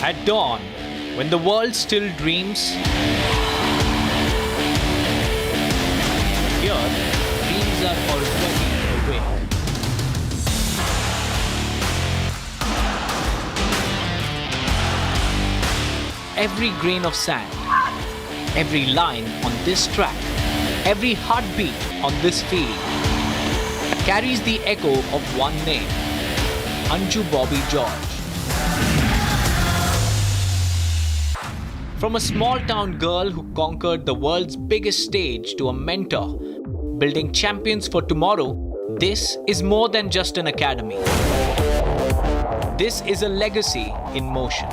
At dawn, when the world still dreams, here, dreams are already awake. Every grain of sand, every line on this track, every heartbeat on this field carries the echo of one name, Anju Bobby George. From a small town girl who conquered the world's biggest stage to a mentor, building champions for tomorrow, this is more than just an academy. This is a legacy in motion.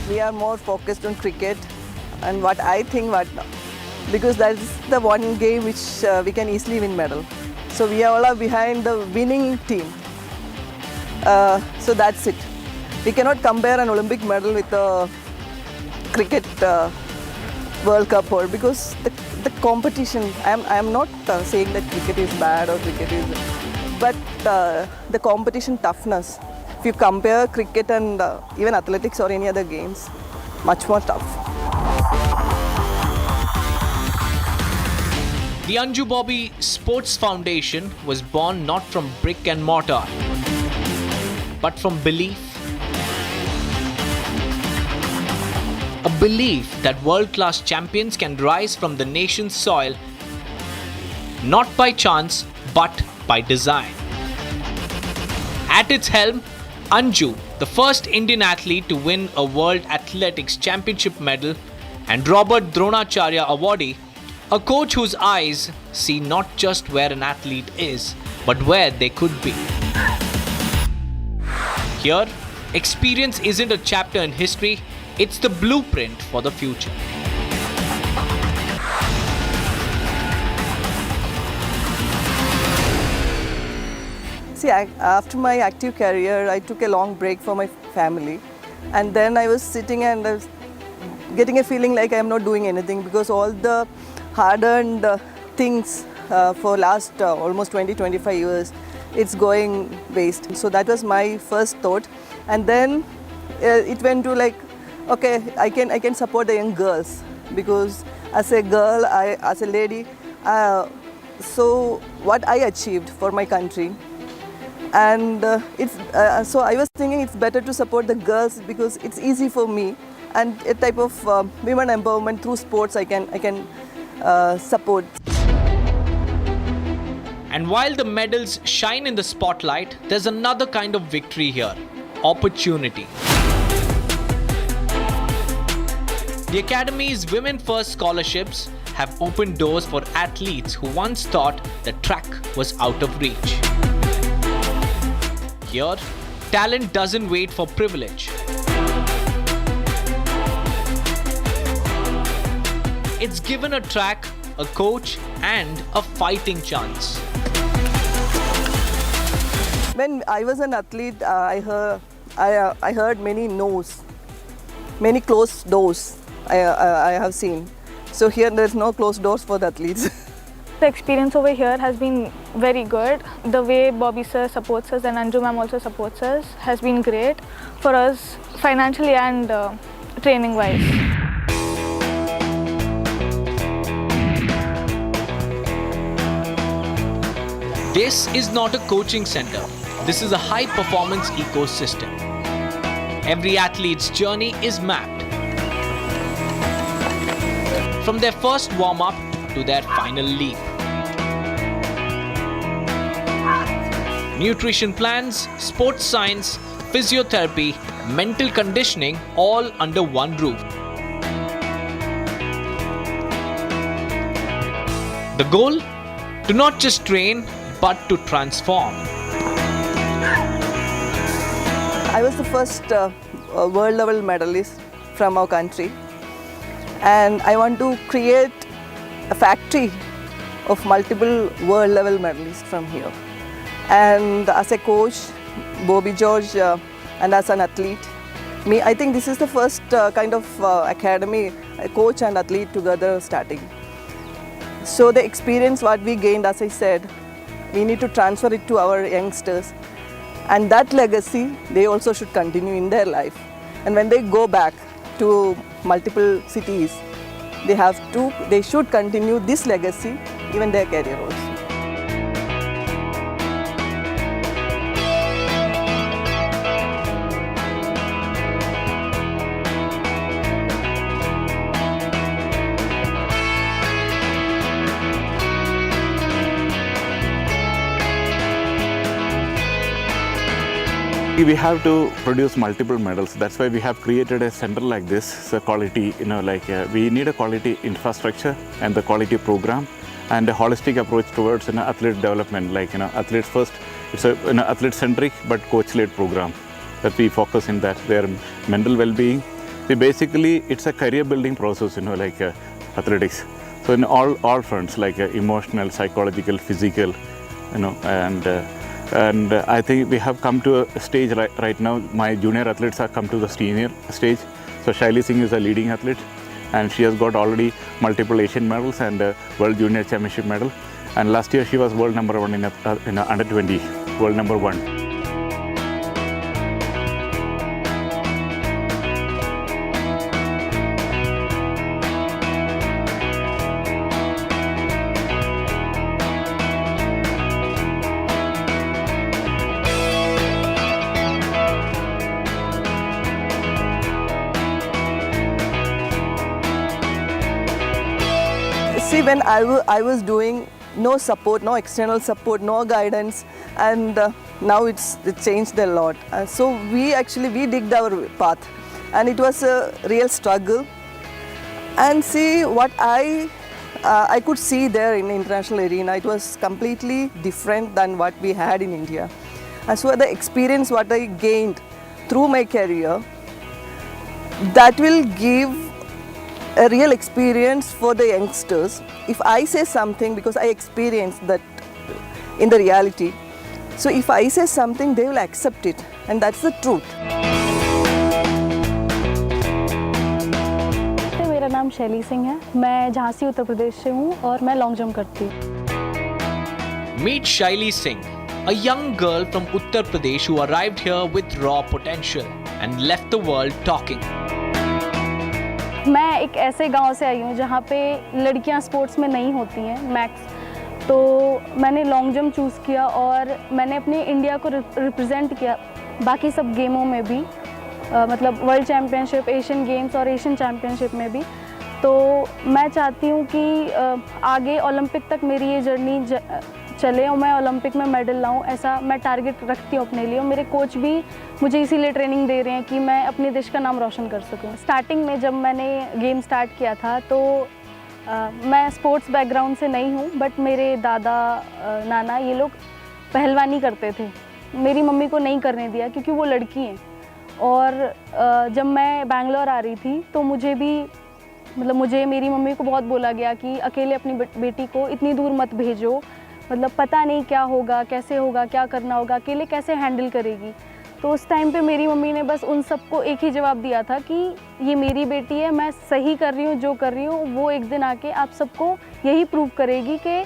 We are more focused on cricket and what I think because that is the one game which we can easily win medal. So we all are behind the winning team. So that's it. We cannot compare an Olympic medal with a cricket World Cup or because the competition. I am not saying that cricket is bad or cricket is, but the competition toughness. If you compare cricket and even athletics or any other games, much more tough. The Anju Bobby Sports Foundation was born not from brick and mortar, but from belief. A belief that world-class champions can rise from the nation's soil, not by chance, but by design. At its helm, Anju, the first Indian athlete to win a World Athletics Championship medal, and Robert Dronacharya awardee, a coach whose eyes see not just where an athlete is, but where they could be. Here, experience isn't a chapter in history, it's the blueprint for the future. See, after my active career, I took a long break for my family. And then I was sitting and I was getting a feeling like I am not doing anything because all the hard-earned things for last almost 20-25 years, it's going waste. So that was my first thought. And then it went to like, okay, I can support the young girls because as a girl, as a lady, so what I achieved for my country. And so I was thinking it's better to support the girls because it's easy for me and a type of women empowerment through sports I can support. And while the medals shine in the spotlight, there's another kind of victory here, opportunity. The Academy's Women First scholarships have opened doors for athletes who once thought the track was out of reach. Here, talent doesn't wait for privilege. It's given a track, a coach, and a fighting chance. When I was an athlete, I heard many no's, many closed doors I have seen. So here there's no closed doors for the athletes. The experience over here has been very good. The way Bobby sir supports us and Anju ma'am also supports us has been great for us financially and training wise. This is not a coaching center. This is a high-performance ecosystem. Every athlete's journey is mapped. From their first warm-up to their final leap. Nutrition plans, sports science, physiotherapy, mental conditioning, all under one roof. The goal? To not just train, but to transform. I was the first world level medalist from our country, and I want to create a factory of multiple world level medalists from here. And as a coach, Bobby George, and as an athlete, I think this is the first kind of academy, a coach and athlete together starting. So the experience what we gained, as I said, we need to transfer it to our youngsters And that legacy, they also should continue in their life. And when they go back to multiple cities, they should continue this legacy, even their career also. We have to produce multiple medals. That's why we have created a center like this. So quality, we need a quality infrastructure and the quality program and a holistic approach towards athlete development. Athletes first, it's a athlete centric but coach-led program that we focus in that. Their mental well-being. Basically, it's a career building process. Athletics. So in all fronts, emotional, psychological, physical, and I think we have come to a stage right now. My junior athletes have come to the senior stage. So Shaili Singh is a leading athlete, and she has got already multiple Asian medals and World Junior Championship medal. And last year she was world number 1 in under 20, world number 1. See, when I was doing no support, no external support, no guidance, and now it changed a lot. So we digged our path, and it was a real struggle. And see what I could see there in the international arena, it was completely different than what we had in India. And so the experience what I gained through my career, that will give a real experience for the youngsters. If I say something, because I experienced that in the reality, so if I say something, they will accept it, and that's the truth. मेरा नाम शैली सिंह है, मैं झांसी उत्तर प्रदेश से हूँ और मैं long jump करती हूँ। Meet Shaili Singh, a young girl from Uttar Pradesh who arrived here with raw potential and left the world talking. मैं एक ऐसे गांव से आई हूँ जहाँ पे लड़कियाँ स्पोर्ट्स में नहीं होती हैं मैक्स, तो मैंने लॉन्ग जंप चूज़ किया और मैंने अपने इंडिया को रिप्रेजेंट किया बाकी सब गेमों में भी, मतलब वर्ल्ड चैम्पियनशिप, एशियन गेम्स और एशियन चैम्पियनशिप में भी। तो मैं चाहती हूँ कि आगे ओलंपिक तक मेरी ये जर्नी चले और मैं ओलंपिक में मेडल लाऊं, ऐसा मैं टारगेट रखती हूँ अपने लिए। और मेरे कोच भी मुझे इसीलिए ट्रेनिंग दे रहे हैं कि मैं अपने देश का नाम रोशन कर सकूँ। स्टार्टिंग में जब मैंने गेम स्टार्ट किया था तो मैं स्पोर्ट्स बैकग्राउंड से नहीं हूँ, बट मेरे दादा नाना ये लोग पहलवानी करते थे। मेरी मम्मी को नहीं करने दिया क्योंकि वो लड़की हैं। और जब मैं बैंगलोर आ रही थी तो मुझे मेरी मम्मी को बहुत बोला गया कि अकेले अपनी बेटी को इतनी दूर मत भेजो, मतलब पता नहीं क्या होगा, कैसे होगा, क्या करना होगा, अकेले कैसे हैंडल करेगी। तो उस टाइम पे मेरी मम्मी ने बस उन सबको एक ही जवाब दिया था कि ये मेरी बेटी है, मैं सही कर रही हूँ, जो कर रही हूँ वो एक दिन आके आप सबको यही प्रूव करेगी कि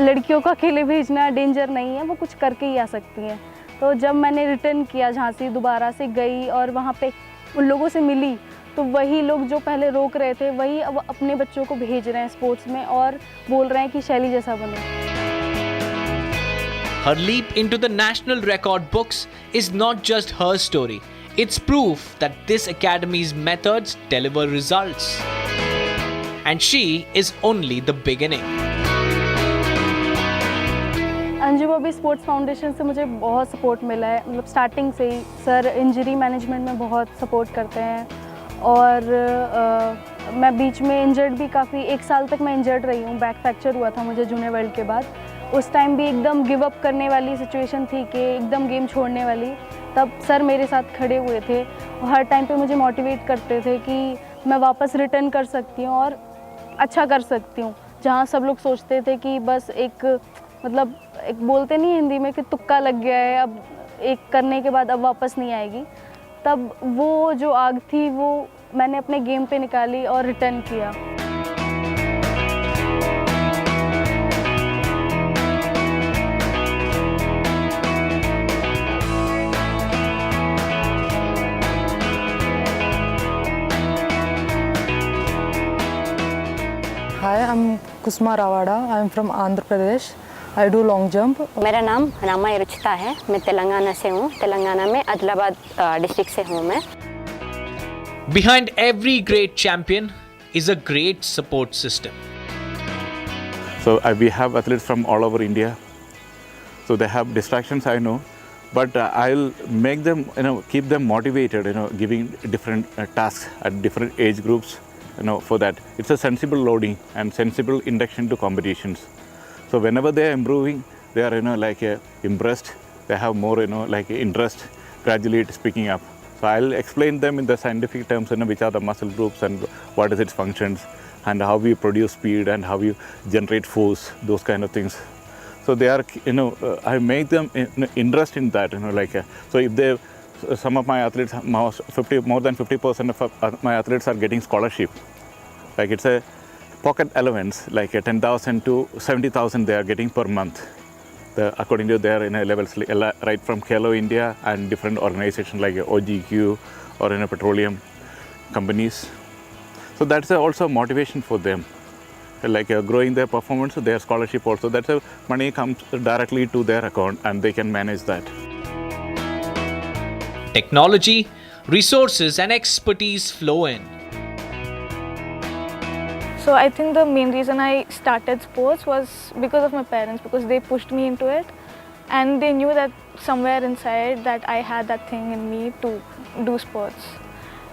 लड़कियों को अकेले भेजना डेंजर नहीं है, वो कुछ करके ही आ सकती हैं। तो जब मैंने रिटर्न किया झांसी, दोबारा से गई और वहाँ पे उन लोगों से मिली, तो वही लोग जो पहले रोक रहे थे वही अब अपने बच्चों को भेज रहे हैं स्पोर्ट्स में और बोल रहे हैं कि शैली जैसा बने। Her leap into the national record books is not just her story. It's proof that this academy's methods deliver results. And she is only the beginning. Anju Bobby sports foundation से मुझे बहुत सपोर्ट मिला है, मतलब स्टार्टिंग से ही सर इंजरी मैनेजमेंट में बहुत support करते हैं। और मैं बीच में इंजर्ड भी काफ़ी, 1 साल तक मैं इंजर्ड रही हूँ, बैक फ्रैक्चर हुआ था मुझे जूनियर वर्ल्ड के बाद। उस टाइम भी एकदम गिव अप करने वाली सिचुएशन थी कि एकदम गेम छोड़ने वाली, तब सर मेरे साथ खड़े हुए थे और हर टाइम पे मुझे मोटिवेट करते थे कि मैं वापस रिटर्न कर सकती हूँ और अच्छा कर सकती हूँ। जहाँ सब लोग सोचते थे कि बस एक बोलते नहीं हिंदी में कि तुक्का लग गया है, अब एक करने के बाद अब वापस नहीं आएगी, तब वो जो आग थी वो मैंने अपने गेम पे निकाली और रिटर्न किया। कुसुमा रावाड़ा. I am from Andhra Pradesh. I do long jump. मेरा नाम रामा रुचिता है. मैं तेलंगाना से हूँ. तेलंगाना में आदिलाबाद डिस्ट्रिक्ट से हूँ मैं. Behind every great champion is a great support system. So we have athletes from all over India. So they have distractions, I know, but I'll make them, keep them motivated, giving different tasks at different age groups, for that. It's a sensible loading and sensible induction to competitions. So whenever they are improving, they are, impressed. They have more, interest. Gradually it's picking up. So I'll explain them in the scientific terms, which are the muscle groups and what is its functions, and how we produce speed and how you generate force, those kind of things. So they are, I make them interest in that, so if they, some of my athletes, more than 50% of my athletes are getting scholarship. Like it's a pocket allowance, like 10,000 to 70,000 they are getting per month. According to their levels, right from Khelo India and different organizations like OGQ or petroleum companies. So that's also motivation for them, growing their performance, their scholarship also. That's money comes directly to their account and they can manage that. Technology, resources and expertise flow in. So I think the main reason I started sports was because of my parents, because they pushed me into it and they knew that somewhere inside that I had that thing in me to do sports.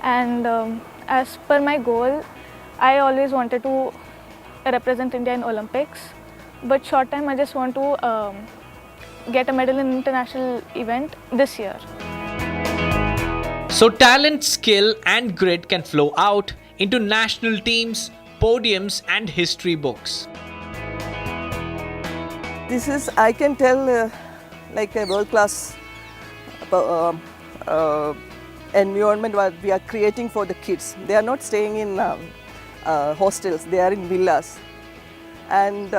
And as per my goal, I always wanted to represent India in Olympics, but short time I just want to get a medal in international event this year. So talent, skill and grit can flow out into national teams, podiums and history books. This is, I can tell, like a world-class environment what we are creating for the kids. They are not staying in hostels, they are in villas. And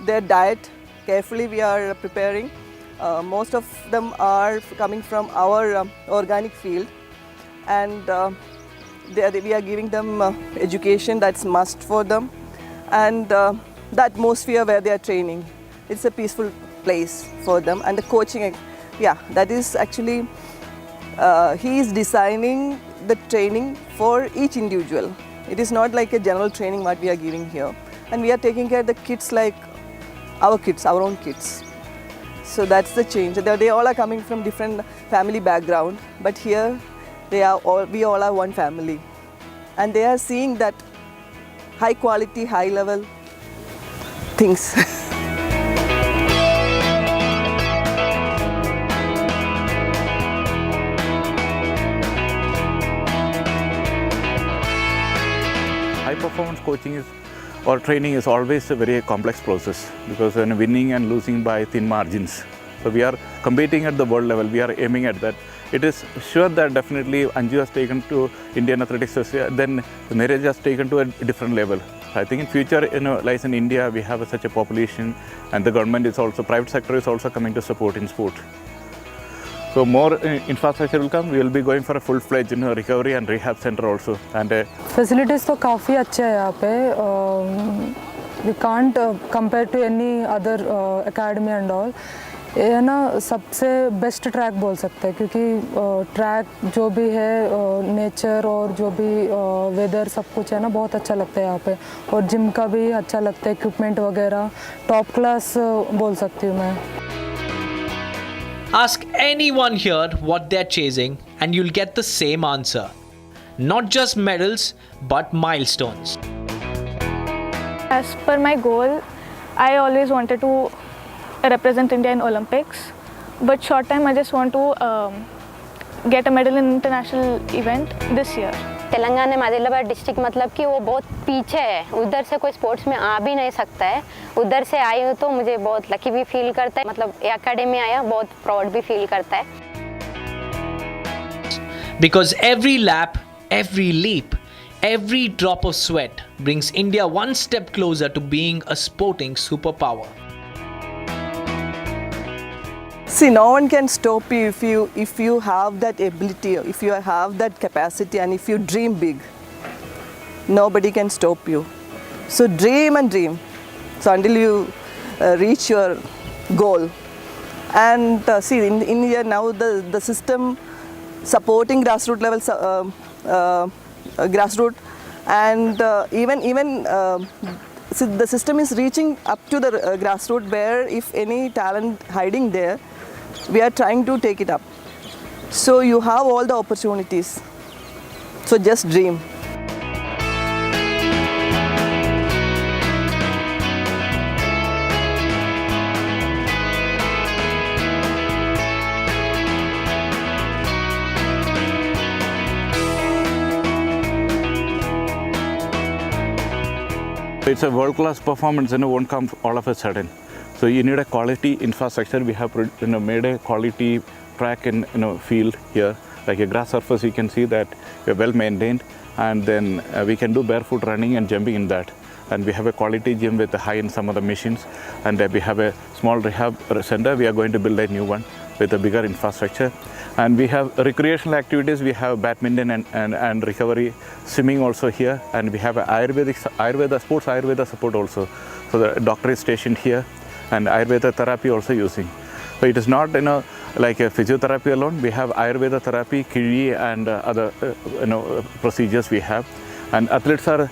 their diet, carefully we are preparing. Most of them are coming from our organic field. And we are giving them education that's must for them, and the atmosphere where they are training, it's a peaceful place for them. And the coaching, that is actually he is designing the training for each individual. It is not like a general training what we are giving here, and we are taking care of the kids like our kids, our own kids. So that's the change. They all are coming from different family background, but here we all are one family, and they are seeing that high quality, high level things. High performance coaching or training is always a very complex process, because when winning and losing by thin margins. So we are competing at the world level, we are aiming at that. It is sure that definitely Anju has taken to Indian athletics, then the marriage has taken to a different level. I think in future, like in India, we have such a population, and the government is also, private sector is also coming to support in sport. So more infrastructure will come. We will be going for a full-fledged recovery and rehab center also. And facilities तो काफ़ी अच्छे हैं यहाँ पे. We can't compare to any other academy and all. ये है ना सबसे बेस्ट ट्रैक बोल सकते हैं, क्योंकि ट्रैक जो भी है नेचर और जो भी वेदर सब कुछ है ना बहुत अच्छा लगता है यहाँ पे, और जिम का भी अच्छा लगता है, इक्विपमेंट वगैरह टॉप क्लास बोल सकती हूँ मैं. Ask anyone here what they're chasing and you'll get the same answer. Not just medals, but milestones. As per my goal, I always wanted to represent India in Olympics, but short time I just want to get a medal in international event this year. Telangana में Adilabad district मतलब कि वो बहुत पीछे है, उधर से कोई स्पोर्ट्स में आ भी नहीं सकता है. उधर से आई हूँ तो मुझे बहुत लकी भी फील करता है, मतलब एकेडमी आया बहुत प्राउड भी फील करता है. Because every lap, every leap, every drop of sweat brings India one step closer to being a sporting superpower. See, no one can stop you if you have that ability, if you have that capacity, and if you dream big. Nobody can stop you. So dream and dream. So until you reach your goal. And see, in India now the system supporting grassroots levels, grassroots, and even so the system is reaching up to the grassroots, where if any talent hiding there, we are trying to take it up. So you have all the opportunities. So just dream. It's a world-class performance, won't come all of a sudden. So you need a quality infrastructure. We have made a quality track and field here, like a grass surface. You can see that we're well maintained, and then we can do barefoot running and jumping in that. And we have a quality gym with a high-end some of the machines, and we have a small rehab center. We are going to build a new one with a bigger infrastructure. And we have recreational activities. We have badminton and recovery, swimming also here, and we have Ayurveda support also. So the doctor is stationed here, and Ayurveda therapy also using. So it is not like a physiotherapy alone. We have Ayurveda therapy, Kiri, and other procedures we have. And athletes are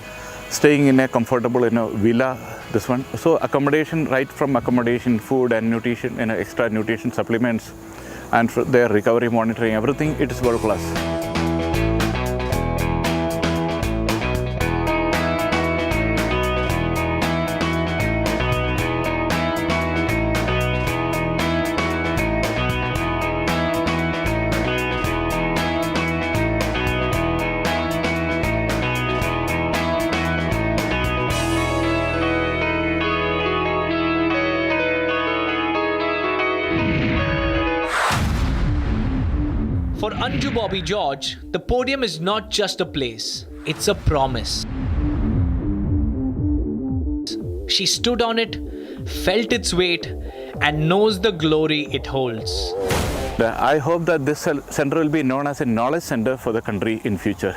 staying in a comfortable villa. This one. So accommodation, right from accommodation, food and nutrition, extra nutrition supplements, and for their recovery monitoring, everything, it is world class. For Anju Bobby George, the podium is not just a place, it's a promise. She stood on it, felt its weight, and knows the glory it holds. I hope that this center will be known as a knowledge center for the country in future.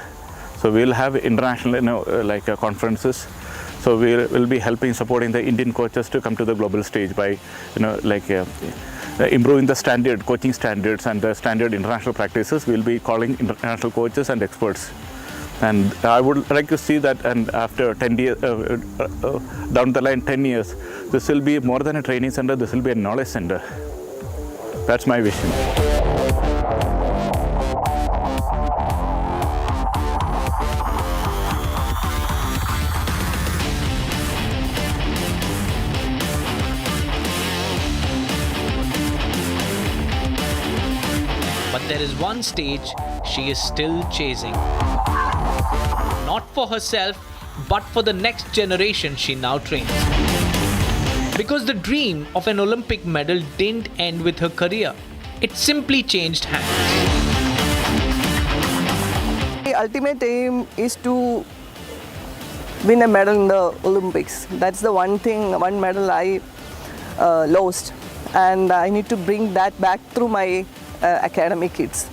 So we will have international conferences. So we will be supporting the Indian coaches to come to the global stage by improving the coaching standards and the standard international practices. We will be calling international coaches and experts. And I would like to see that, and after 10 years, down the line 10 years, this will be more than a training center, this will be a knowledge center. That's my vision. But there is one stage she is still chasing. Not for herself, but for the next generation she now trains. Because the dream of an Olympic medal didn't end with her career. It simply changed hands. The ultimate aim is to win a medal in the Olympics. That's the one medal I lost. And I need to bring that back through my academy kids.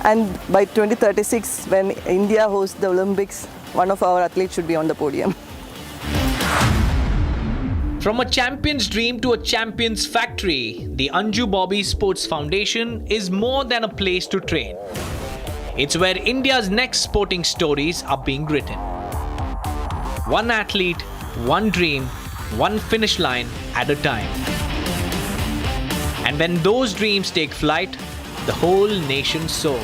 And by 2036, when India hosts the Olympics, one of our athletes should be on the podium. From a champion's dream to a champion's factory, the Anju Bobby Sports Foundation is more than a place to train. It's where India's next sporting stories are being written. One athlete, one dream, one finish line at a time. And when those dreams take flight, the whole nation soars.